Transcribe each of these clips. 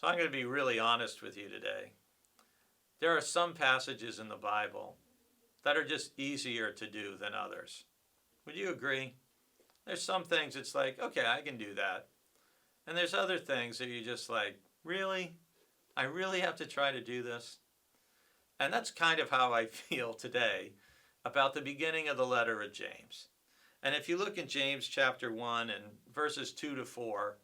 So I'm going to be really honest with you today. There are some passages in the Bible that are just easier to do than others. Would you agree? There's some things it's like, okay, I can do that. And there's other things that you're just like, really? I really have to try to do this? And that's kind of how I feel today about the beginning of the letter of James. And if you look in James chapter 1 and verses 2 to 4,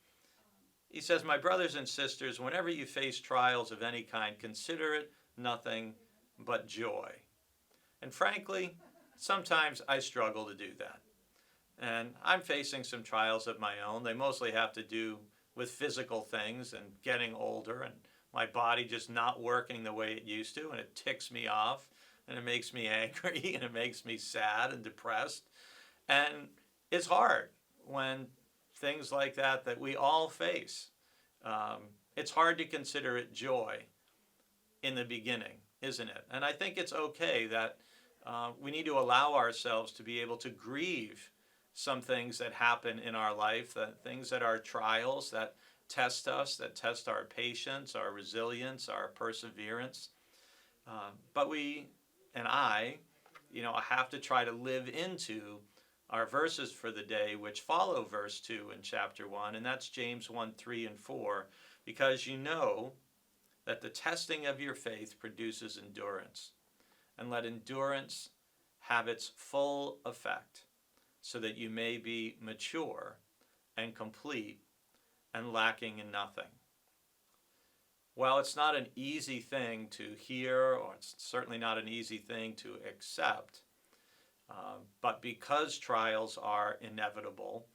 he says, "My brothers and sisters, whenever you face trials of any kind, consider it nothing but joy." And frankly, sometimes I struggle to do that. And I'm facing some trials of my own. They mostly have to do with physical things and getting older and my body just not working the way it used to. And it ticks me off and it makes me angry and it makes me sad and depressed. And it's hard when things like that we all face. It's hard to consider it joy in the beginning, isn't it? And I think it's okay that we need to allow ourselves to be able to grieve some things that happen in our life, that things that are trials that test us, that test our patience, our resilience, our perseverance. But we and I, have to try to live into our verses for the day, which follow verse 2 in chapter 1, and that's James 1, 3, and 4, because you know that the testing of your faith produces endurance, and let endurance have its full effect, so that you may be mature and complete and lacking in nothing. Well, it's not an easy thing to hear, or it's certainly not an easy thing to accept, but because trials are inevitable,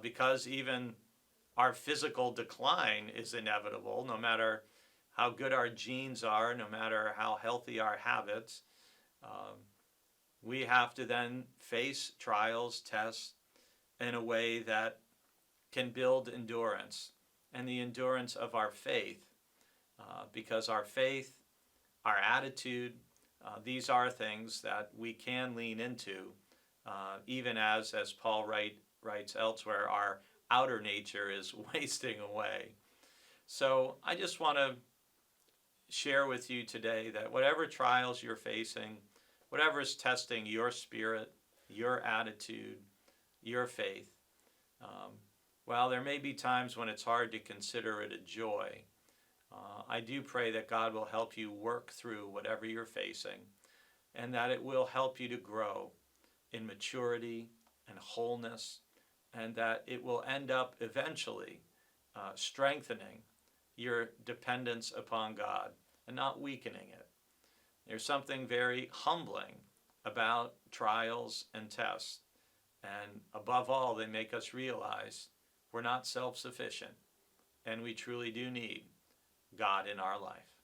because even our physical decline is inevitable, no matter how good our genes are, no matter how healthy our habits, we have to then face trials, tests in a way that can build endurance and the endurance of our faith, because our faith, our attitude, these are things that we can lean into, even as Paul writes elsewhere, our outer nature is wasting away. So I just want to share with you today that whatever trials you're facing, whatever is testing your spirit, your attitude, your faith, well, there may be times when it's hard to consider it a joy. I do pray that God will help you work through whatever you're facing, and that it will help you to grow in maturity and wholeness, and that it will end up eventually strengthening your dependence upon God and not weakening it. There's something very humbling about trials and tests, and above all, they make us realize we're not self-sufficient, and we truly do need God in our life.